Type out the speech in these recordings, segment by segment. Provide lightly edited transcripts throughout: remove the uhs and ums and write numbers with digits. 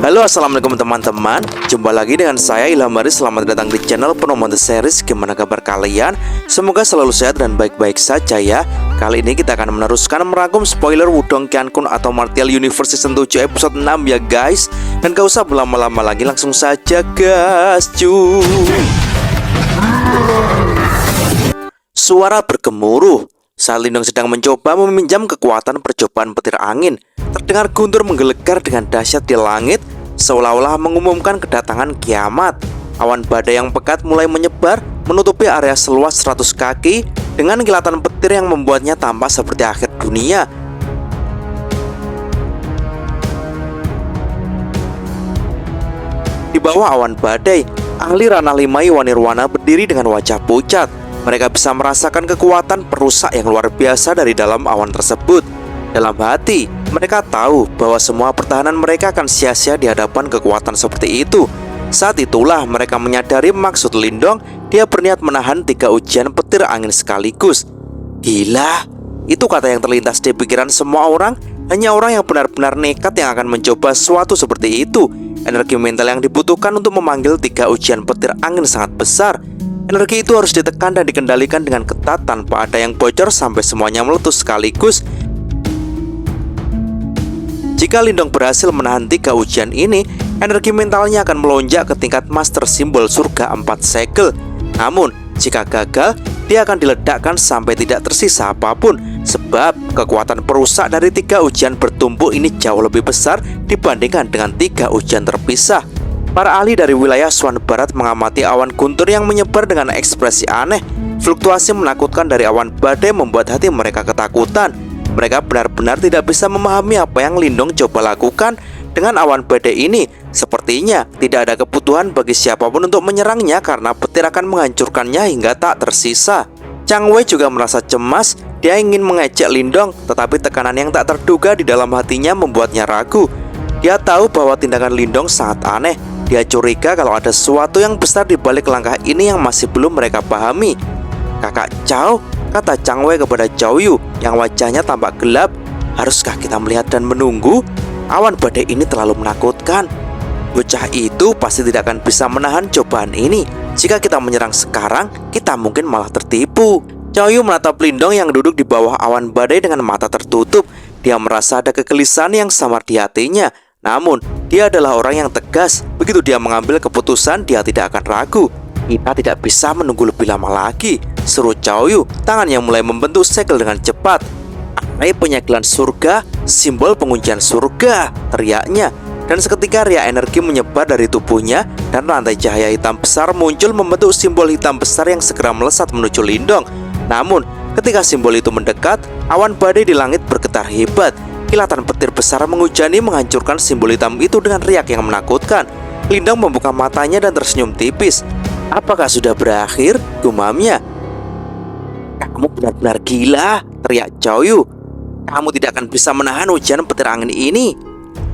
Halo, assalamualaikum teman-teman. Jumpa lagi dengan saya Ilham Haris. Selamat datang di channel penuh Monster Series. Gimana kabar kalian? Semoga selalu sehat dan baik-baik saja ya. Kali ini kita akan meneruskan merangkum spoiler Wudong Qiankun atau Martial Universe Season 7 episode 6 ya guys. Dan gak usah berlama-lama lagi, langsung saja gas cuy. Suara bergemuruh saat Lindong sedang mencoba meminjam kekuatan percobaan petir angin. Terdengar guntur menggelegar dengan dahsyat di langit, seolah-olah mengumumkan kedatangan kiamat. Awan badai yang pekat mulai menyebar, menutupi area seluas 100 kaki dengan kilatan petir yang membuatnya tampak seperti akhir dunia. Di bawah awan badai, ahli ranah 5 Iwan Nirwana berdiri dengan wajah pucat. Mereka bisa merasakan kekuatan perusak yang luar biasa dari dalam awan tersebut. Dalam hati, mereka tahu bahwa semua pertahanan mereka akan sia-sia di hadapan kekuatan seperti itu. Saat itulah mereka menyadari maksud Lindong. Dia berniat menahan 3 ujian petir angin sekaligus. Gila, itu kata yang terlintas di pikiran semua orang. Hanya orang yang benar-benar nekat yang akan mencoba sesuatu seperti itu. Energi mental yang dibutuhkan untuk memanggil 3 ujian petir angin sangat besar. Energi itu harus ditekan dan dikendalikan dengan ketat tanpa ada yang bocor sampai semuanya meletus sekaligus. Jika Lindong berhasil menahan 3 ujian ini, energi mentalnya akan melonjak ke tingkat master simbol surga 4 segel. Namun, jika gagal, dia akan diledakkan sampai tidak tersisa apapun. Sebab kekuatan perusak dari 3 ujian bertumpuk ini jauh lebih besar dibandingkan dengan 3 ujian terpisah. Para ahli dari wilayah Swan Barat mengamati awan guntur yang menyebar dengan ekspresi aneh. Fluktuasi menakutkan dari awan badai membuat hati mereka ketakutan. Mereka benar-benar tidak bisa memahami apa yang Lindong coba lakukan dengan awan badai ini. Sepertinya tidak ada kebutuhan bagi siapapun untuk menyerangnya karena petir akan menghancurkannya hingga tak tersisa. Chang Wei juga merasa cemas. Dia ingin mengejek Lindong, tetapi tekanan yang tak terduga di dalam hatinya membuatnya ragu. Dia tahu bahwa tindakan Lindong sangat aneh. Dia curiga kalau ada sesuatu yang besar di balik langkah ini yang masih belum mereka pahami. "Kakak Chow," kata Chang Wei kepada Chow Yu yang wajahnya tampak gelap. "Haruskah kita melihat dan menunggu? Awan badai ini terlalu menakutkan. Bocah itu pasti tidak akan bisa menahan cobaan ini. Jika kita menyerang sekarang, kita mungkin malah tertipu." Chow Yu menatap Lindong yang duduk di bawah awan badai dengan mata tertutup. Dia merasa ada kegelisahan yang samar di hatinya. Namun, dia adalah orang yang tegas. Begitu dia mengambil keputusan, dia tidak akan ragu. "Kita tidak bisa menunggu lebih lama lagi," seru Chow Yu. Tangannya mulai membentuk segel dengan cepat. "Arai penyegelan surga, simbol penguncian surga," teriaknya. Dan seketika ria energi menyebar dari tubuhnya dan rantai cahaya hitam besar muncul membentuk simbol hitam besar yang segera melesat menuju Lindong. Namun, ketika simbol itu mendekat, awan badai di langit bergetar hebat. Kilatan petir besar menghujani menghancurkan simbol hitam itu dengan riak yang menakutkan. Lindong membuka matanya dan tersenyum tipis. "Apakah sudah berakhir?" gumamnya. "Kamu benar-benar gila," teriak Chow Yu. "Kamu tidak akan bisa menahan ujian petir angin ini."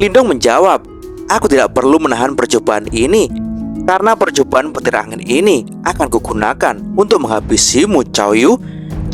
Lindong menjawab, "Aku tidak perlu menahan percobaan ini, karena percobaan petir angin ini akan kugunakan untuk menghabisimu, Chow Yu."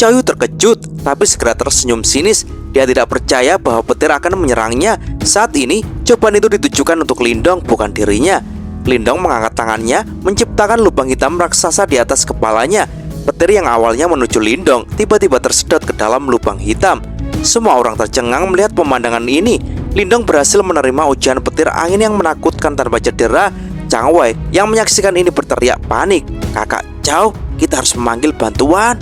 Chow Yu terkejut, tapi segera tersenyum sinis. Dia tidak percaya bahwa petir akan menyerangnya. Saat ini, cobaan itu ditujukan untuk Lindong, bukan dirinya. Lindong mengangkat tangannya, menciptakan lubang hitam raksasa di atas kepalanya. Petir yang awalnya menuju Lindong tiba-tiba tersedot ke dalam lubang hitam. Semua orang tercengang melihat pemandangan ini. Lindong berhasil menerima ujian petir angin yang menakutkan tanpa cedera. Chang Wei yang menyaksikan ini berteriak panik. "Kakak Chow, kita harus memanggil bantuan."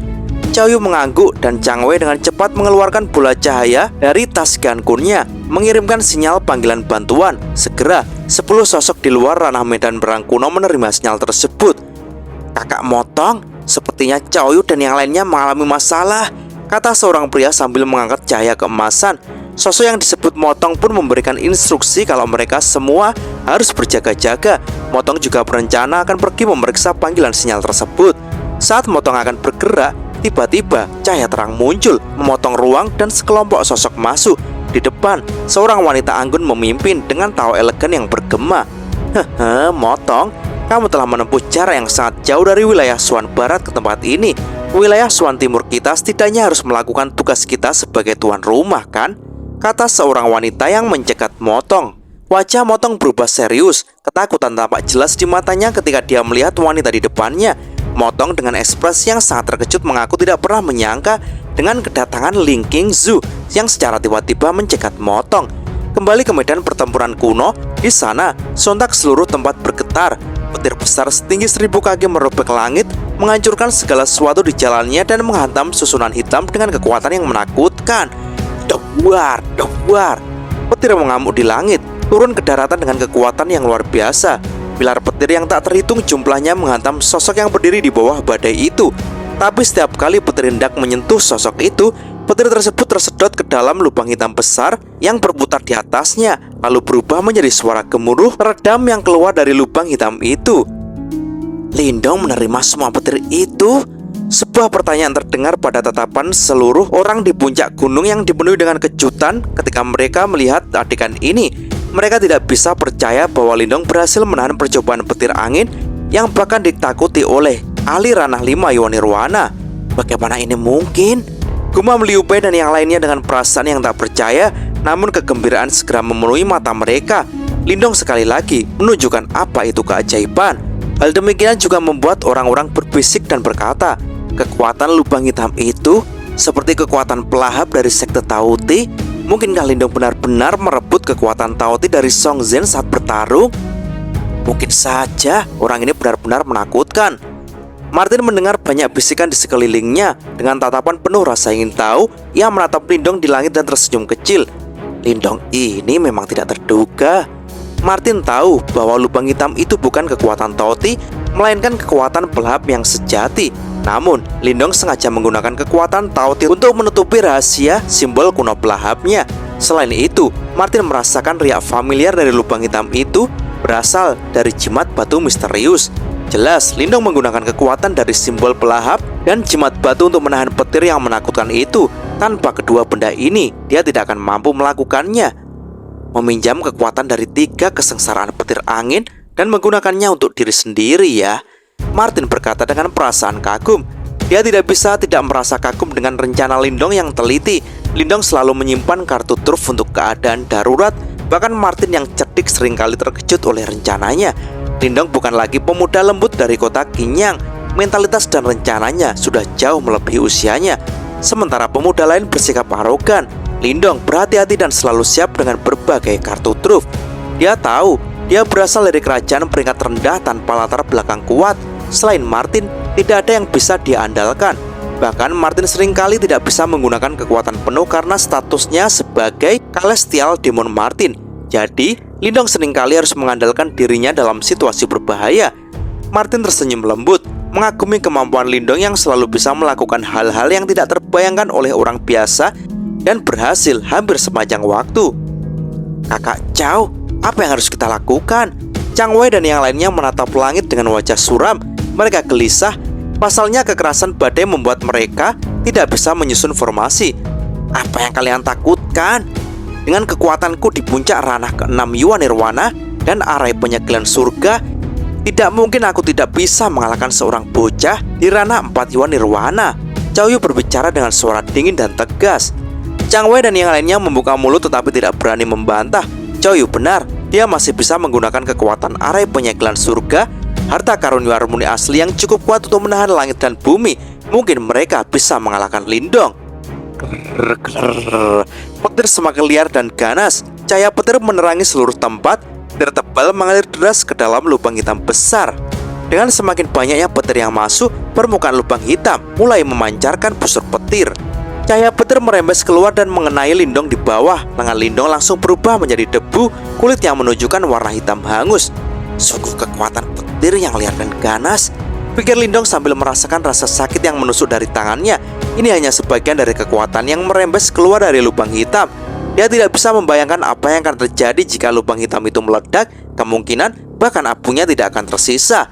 Chow Yu mengangguk dan Chang Wei dengan cepat mengeluarkan bola cahaya dari tas Qiankunnya, mengirimkan sinyal panggilan bantuan. Segera, 10 sosok di luar ranah medan perang kuno menerima sinyal tersebut. "Kakak Motong, sepertinya Chow Yu dan yang lainnya mengalami masalah," kata seorang pria sambil mengangkat cahaya keemasan. Sosok yang disebut Motong pun memberikan instruksi kalau mereka semua harus berjaga-jaga. Motong juga berencana akan pergi memeriksa panggilan sinyal tersebut. Saat Motong akan bergerak, tiba-tiba cahaya terang muncul, memotong ruang dan sekelompok sosok masuk. Di depan, seorang wanita anggun memimpin dengan tawa elegan yang bergema. "Hehe, Motong, kamu telah menempuh jarak yang sangat jauh dari wilayah Swan Barat ke tempat ini. Wilayah Swan Timur kita setidaknya harus melakukan tugas kita sebagai tuan rumah, kan?" kata seorang wanita yang mencegat Motong. Wajah Motong berubah serius, ketakutan tampak jelas di matanya ketika dia melihat wanita di depannya. Motong dengan ekspresi yang sangat terkejut mengaku tidak pernah menyangka dengan kedatangan Ling Qingzu yang secara tiba-tiba mencegat Motong. Kembali ke medan pertempuran kuno, di sana sontak seluruh tempat bergetar. Petir besar setinggi 1000 kaki merobek langit, menghancurkan segala sesuatu di jalannya dan menghantam susunan hitam dengan kekuatan yang menakutkan. Duar, duar. Petir mengamuk di langit, turun ke daratan dengan kekuatan yang luar biasa. Pilar petir yang tak terhitung jumlahnya menghantam sosok yang berdiri di bawah badai itu. Tapi setiap kali petir hendak menyentuh sosok itu, petir tersebut tersedot ke dalam lubang hitam besar yang berputar di atasnya, lalu berubah menjadi suara gemuruh redam yang keluar dari lubang hitam itu. Lindong menerima semua petir itu? Sebuah pertanyaan terdengar pada tatapan seluruh orang di puncak gunung yang dipenuhi dengan kejutan ketika mereka melihat adegan ini. Mereka tidak bisa percaya bahwa Lindong berhasil menahan percobaan petir angin yang bahkan ditakuti oleh ahli ranah 5 Yuan Nirwana. Bagaimana ini mungkin? Gumam Liu Bei dan yang lainnya dengan perasaan yang tak percaya, namun kegembiraan segera memenuhi mata mereka. Lindong sekali lagi menunjukkan apa itu keajaiban. Hal demikian juga membuat orang-orang berbisik dan berkata, kekuatan lubang hitam itu seperti kekuatan pelahap dari sekte Taoti. Mungkinkah Lindong benar-benar merebut kekuatan Taoti dari Song Zhen saat bertarung? Mungkin saja orang ini benar-benar menakutkan. Martin mendengar banyak bisikan di sekelilingnya. Dengan tatapan penuh rasa ingin tahu, ia menatap Lindong di langit dan tersenyum kecil. Lindong ini memang tidak terduga. Martin tahu bahwa lubang hitam itu bukan kekuatan Taoti, melainkan kekuatan pelahap yang sejati. Namun, Lindong sengaja menggunakan kekuatan Taoti untuk menutupi rahasia simbol kuno pelahapnya. Selain itu, Martin merasakan riak familiar dari lubang hitam itu berasal dari jimat batu misterius. Jelas, Lindong menggunakan kekuatan dari simbol pelahap dan jimat batu untuk menahan petir yang menakutkan itu. Tanpa kedua benda ini, dia tidak akan mampu melakukannya. Meminjam kekuatan dari 3 kesengsaraan petir angin dan menggunakannya untuk diri sendiri ya. Martin berkata dengan perasaan kagum. Dia tidak bisa tidak merasa kagum dengan rencana Lindong yang teliti. Lindong selalu menyimpan kartu truf untuk keadaan darurat. Bahkan Martin yang cerdik seringkali terkejut oleh rencananya. Lindong bukan lagi pemuda lembut dari kota Qinyang. Mentalitas dan rencananya sudah jauh melebihi usianya. Sementara pemuda lain bersikap arogan. Lindong berhati-hati dan selalu siap dengan berbagai kartu truf. Dia tahu dia berasal dari kerajaan peringkat rendah tanpa latar belakang kuat. Selain Martin, tidak ada yang bisa dia andalkan. Bahkan Martin seringkali tidak bisa menggunakan kekuatan penuh karena statusnya sebagai Celestial Demon Martin. Jadi, Lindong seringkali harus mengandalkan dirinya dalam situasi berbahaya. Martin tersenyum lembut, mengagumi kemampuan Lindong yang selalu bisa melakukan hal-hal yang tidak terbayangkan oleh orang biasa dan berhasil hampir sepanjang waktu. Kakak Chow, apa yang harus kita lakukan? Chang Wei dan yang lainnya menatap langit dengan wajah suram. Mereka gelisah. Pasalnya kekerasan badai membuat mereka tidak bisa menyusun formasi. Apa yang kalian takutkan? Dengan kekuatanku di puncak ranah ke-6 Yuan Nirwana dan arai penyegelan surga, tidak mungkin aku tidak bisa mengalahkan seorang bocah di ranah 4 Yuan Nirwana. Chow Yu berbicara dengan suara dingin dan tegas. Chang Wei dan yang lainnya membuka mulut tetapi tidak berani membantah. Chow Yu benar, dia masih bisa menggunakan kekuatan arai penyegelan surga, harta karun harmoni asli yang cukup kuat untuk menahan langit dan bumi. Mungkin mereka bisa mengalahkan Lindong. Petir semakin liar dan ganas. Cahaya petir menerangi seluruh tempat. Petir tebal mengalir deras ke dalam lubang hitam besar. Dengan semakin banyaknya petir yang masuk, permukaan lubang hitam mulai memancarkan busur petir. Cahaya petir merembes keluar dan mengenai Lindong di bawah. Lengan Lindong langsung berubah menjadi debu, kulit yang menunjukkan warna hitam hangus. Sungguh kekuatan petir yang liar dan ganas, pikir Lindong sambil merasakan rasa sakit yang menusuk dari tangannya. Ini hanya sebagian dari kekuatan yang merembes keluar dari lubang hitam. Dia tidak bisa membayangkan apa yang akan terjadi jika lubang hitam itu meledak. Kemungkinan bahkan abunya tidak akan tersisa.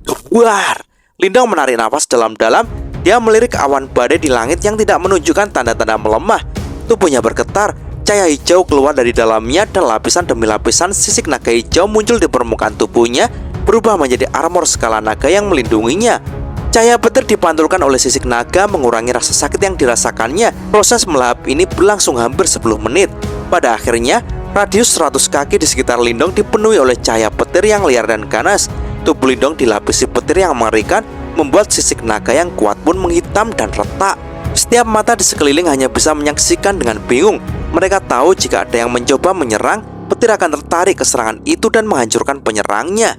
Duar! Lindong menarik nafas dalam-dalam. Dia melirik awan badai di langit yang tidak menunjukkan tanda-tanda melemah. Tubuhnya bergetar. Cahaya hijau keluar dari dalamnya dan lapisan demi lapisan sisik naga hijau muncul di permukaan tubuhnya, berubah menjadi armor skala naga yang melindunginya. Cahaya petir dipantulkan oleh sisik naga mengurangi rasa sakit yang dirasakannya. Proses melahap ini berlangsung hampir 10 menit. Pada akhirnya, Radius 100 kaki di sekitar Lindong dipenuhi oleh cahaya petir yang liar dan ganas. Tubuh Lindong dilapisi petir yang mengerikan, membuat sisik naga yang kuat pun menghitam dan retak. Setiap mata di sekeliling hanya bisa menyaksikan dengan bingung. Mereka tahu jika ada yang mencoba menyerang, petir akan tertarik ke serangan itu dan menghancurkan penyerangnya.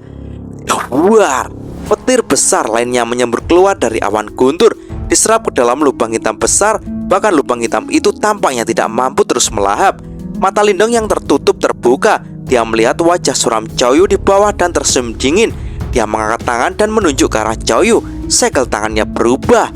Duar! Petir besar lainnya menyembur keluar dari awan guntur, diserap ke dalam lubang hitam besar. Bahkan lubang hitam itu tampaknya tidak mampu terus melahap. Mata Lindong yang tertutup terbuka. Dia melihat wajah suram Chow Yu di bawah dan tersenyum dingin. Dia mengangkat tangan dan menunjuk ke arah Chow Yu. Segel tangannya berubah.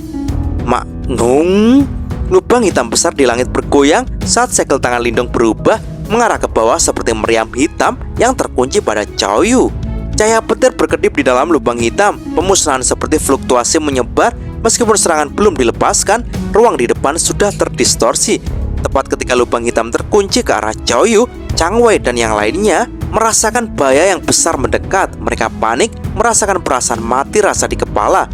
Ngung. Lubang hitam besar di langit bergoyang saat segel tangan Lindong berubah mengarah ke bawah seperti meriam hitam yang terkunci pada Chow Yu. Cahaya petir berkedip di dalam lubang hitam. Pemusnahan seperti fluktuasi menyebar. Meskipun serangan belum dilepaskan, ruang di depan sudah terdistorsi. Tepat ketika lubang hitam terkunci ke arah Chow Yu, Chang Wei dan yang lainnya merasakan bahaya yang besar mendekat. Mereka panik, merasakan perasaan mati rasa di kepala.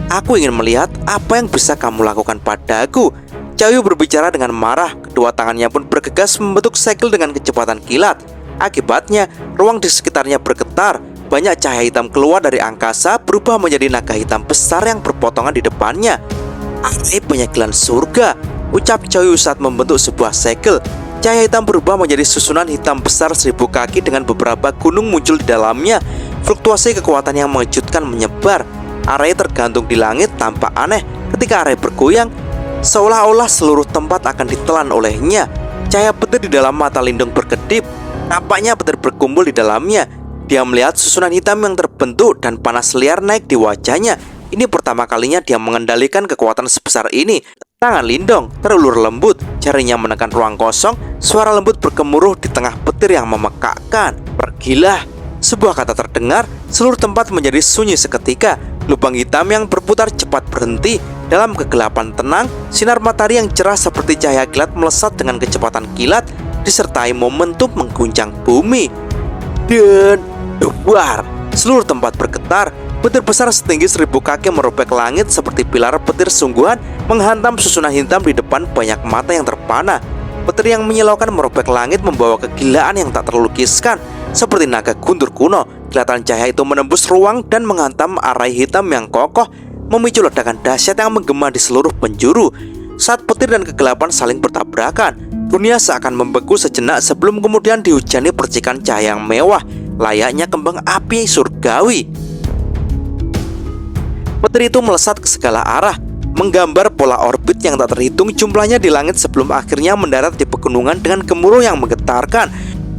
Aku ingin melihat apa yang bisa kamu lakukan padaku. Chow Yu berbicara dengan marah. Kedua tangannya pun bergegas membentuk segel dengan kecepatan kilat. Akibatnya, ruang di sekitarnya bergetar. Banyak cahaya hitam keluar dari angkasa, berubah menjadi naga hitam besar yang berpotongan di depannya. Arai penyegelan surga, ucap Chow Yu saat membentuk sebuah segel. Cahaya hitam berubah menjadi susunan hitam besar 1000 kaki dengan beberapa gunung muncul di dalamnya. Fluktuasi kekuatan yang mengejutkan menyebar. Arai tergantung di langit tampak aneh. Ketika arai bergoyang, seolah-olah seluruh tempat akan ditelan olehnya. Cahaya petir di dalam mata Lindong berkedip. Nampaknya petir berkumpul di dalamnya. Dia melihat susunan hitam yang terbentuk dan panas liar naik di wajahnya. Ini pertama kalinya dia mengendalikan kekuatan sebesar ini. Tangan Lindong terulur lembut, jarinya menekan ruang kosong. Suara lembut bergemuruh di tengah petir yang memekakkan. Pergilah. Sebuah kata terdengar, seluruh tempat menjadi sunyi seketika. Lubang hitam yang berputar cepat berhenti. Dalam kegelapan tenang, sinar matahari yang cerah seperti cahaya kilat melesat dengan kecepatan kilat, disertai momentum mengguncang bumi. Dan duar! Seluruh tempat bergetar. Petir besar setinggi 1000 kaki merobek langit seperti pilar petir sungguhan, menghantam susunan hitam di depan banyak mata yang terpana. Petir yang menyilaukan merobek langit membawa kegilaan yang tak terlukiskan. Seperti naga guntur kuno, kilatan cahaya itu menembus ruang dan menghantam arai hitam yang kokoh, memicu ledakan dahsyat yang menggema di seluruh penjuru. Saat petir dan kegelapan saling bertabrakan, dunia seakan membeku sejenak sebelum kemudian dihujani percikan cahaya yang mewah, layaknya kembang api surgawi. Petir itu melesat ke segala arah, menggambar pola orbit yang tak terhitung jumlahnya di langit sebelum akhirnya mendarat di pegunungan dengan gemuruh yang menggetarkan.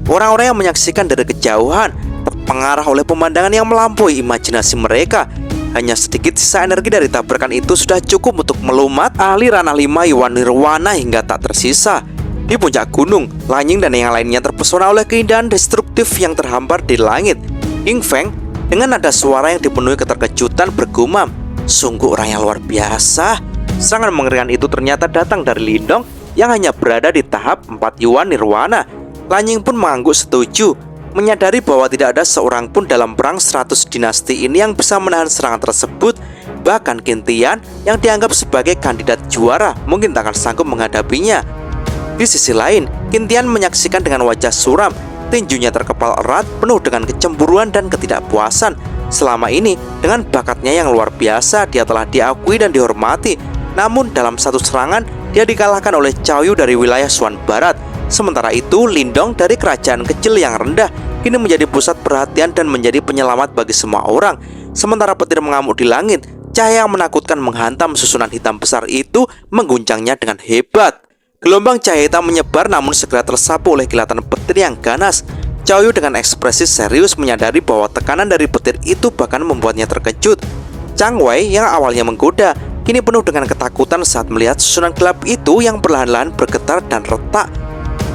Orang-orang yang menyaksikan dari kejauhan terpengaruh oleh pemandangan yang melampaui imajinasi mereka. Hanya sedikit sisa energi dari tabrakan itu sudah cukup untuk melumat ahli ranah 5 Yuan Nirwana hingga tak tersisa. Di puncak gunung, Lanying dan yang lainnya terpesona oleh keindahan destruktif yang terhampar di langit. Ying Feng dengan nada suara yang dipenuhi keterkejutan bergumam, "Sungguh orang yang luar biasa." Serangan mengerikan itu ternyata datang dari Lindong yang hanya berada di tahap 4 Yuan Nirwana. Lanying pun mengangguk setuju, menyadari bahwa tidak ada seorang pun dalam perang 100 dinasti ini yang bisa menahan serangan tersebut. Bahkan Qin Tian yang dianggap sebagai kandidat juara mungkin tak akan sanggup menghadapinya. Di sisi lain, Qin Tian menyaksikan dengan wajah suram, tinjunya terkepal erat, penuh dengan kecemburuan dan ketidakpuasan. Selama ini, dengan bakatnya yang luar biasa, dia telah diakui dan dihormati. Namun dalam satu serangan, dia dikalahkan oleh Chow Yu dari wilayah Swan Barat. Sementara itu, Lindong dari kerajaan kecil yang rendah kini menjadi pusat perhatian dan menjadi penyelamat bagi semua orang. Sementara petir mengamuk di langit, cahaya yang menakutkan menghantam susunan hitam besar itu, mengguncangnya dengan hebat. Gelombang cahaya hitam menyebar namun segera tersapu oleh kilatan petir yang ganas. Chow Yu dengan ekspresi serius menyadari bahwa tekanan dari petir itu bahkan membuatnya terkejut. Chang Wei yang awalnya menggoda, kini penuh dengan ketakutan saat melihat susunan gelap itu yang perlahan-lahan bergetar dan retak.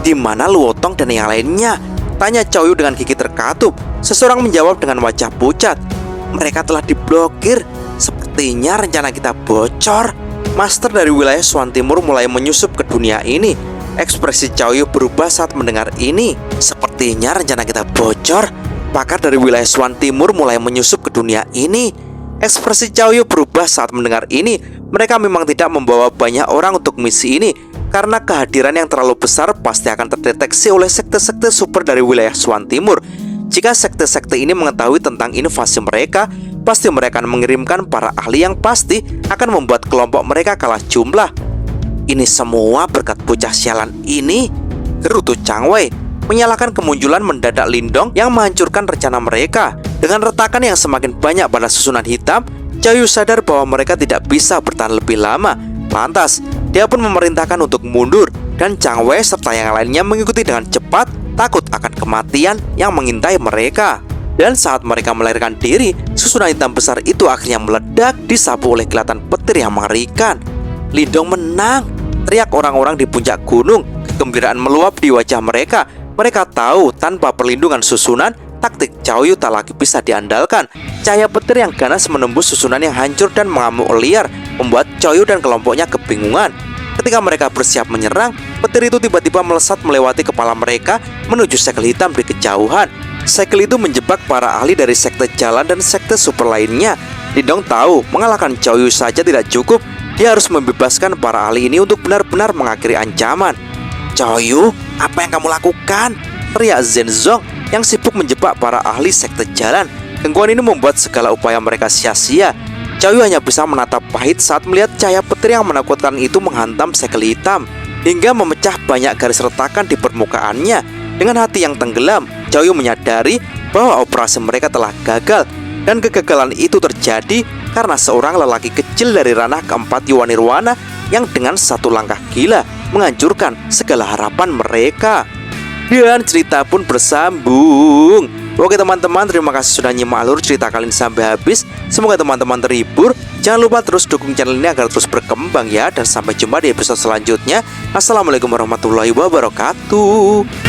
"Di mana Luo Tong dan yang lainnya?" tanya Chow Yu dengan gigi terkatup. Seseorang menjawab dengan wajah pucat, "Mereka telah diblokir. Sepertinya rencana kita bocor." Master dari wilayah Swan Timur mulai menyusup ke dunia ini. Ekspresi Chow Yu berubah saat mendengar ini. "Sepertinya rencana kita bocor." Pakar dari wilayah Swan Timur mulai menyusup ke dunia ini. Ekspresi Chow Yu berubah saat mendengar ini. Mereka memang tidak membawa banyak orang untuk misi ini. karena kehadiran yang terlalu besar pasti akan terdeteksi oleh sekte-sekte super dari wilayah Swan Timur. Jika sekte-sekte ini mengetahui tentang invasi mereka, pasti mereka akan mengirimkan para ahli yang pasti akan membuat kelompok mereka kalah jumlah. Ini semua berkat bocah sialan ini, gerutu Chang Wei menyalahkan kemunculan mendadak Lindong yang menghancurkan rencana mereka. Dengan retakan yang semakin banyak pada susunan hitam, Chow Yu sadar bahwa mereka tidak bisa bertahan lebih lama. Lantas, dia pun memerintahkan untuk mundur, dan Chang Wei serta yang lainnya mengikuti dengan cepat, takut akan kematian yang mengintai mereka. Dan saat mereka melarikan diri, susunan hitam besar itu akhirnya meledak, disapu oleh kilatan petir yang mengerikan. Lindong menang, teriak orang-orang di puncak gunung. Kegembiraan meluap di wajah mereka. Mereka tahu tanpa perlindungan susunan, taktik Chow Yu tak lagi bisa diandalkan. Cahaya petir yang ganas menembus susunan yang hancur dan mengamuk liar, membuat Chow Yu dan kelompoknya kebingungan. Ketika mereka bersiap menyerang, petir itu tiba-tiba melesat melewati kepala mereka menuju segel hitam di kejauhan. Segel itu menjebak para ahli dari sekte jalan dan sekte super lainnya. Lindong tahu mengalahkan Chow Yu saja tidak cukup. Dia harus membebaskan para ahli ini untuk benar-benar mengakhiri ancaman. Chow Yu, apa yang kamu lakukan? Teriak Zhenzong yang sibuk menjebak para ahli sekte jalan. Gangguan ini membuat segala upaya mereka sia-sia. Chow Yu hanya bisa menatap pahit saat melihat cahaya petir yang menakutkan itu menghantam segel hitam, hingga memecah banyak garis retakan di permukaannya. Dengan hati yang tenggelam, Chow Yu menyadari bahwa operasi mereka telah gagal. Dan kegagalan itu terjadi karena seorang lelaki kecil dari ranah keempat Yuan Nirwana yang dengan satu langkah gila menghancurkan segala harapan mereka. Dan cerita pun bersambung. Oke teman-teman, terima kasih sudah nyimak alur cerita kali ini sampai habis. Semoga teman-teman terhibur. Jangan lupa terus dukung channel ini agar terus berkembang ya. Dan sampai jumpa di episode selanjutnya. Assalamualaikum warahmatullahi wabarakatuh.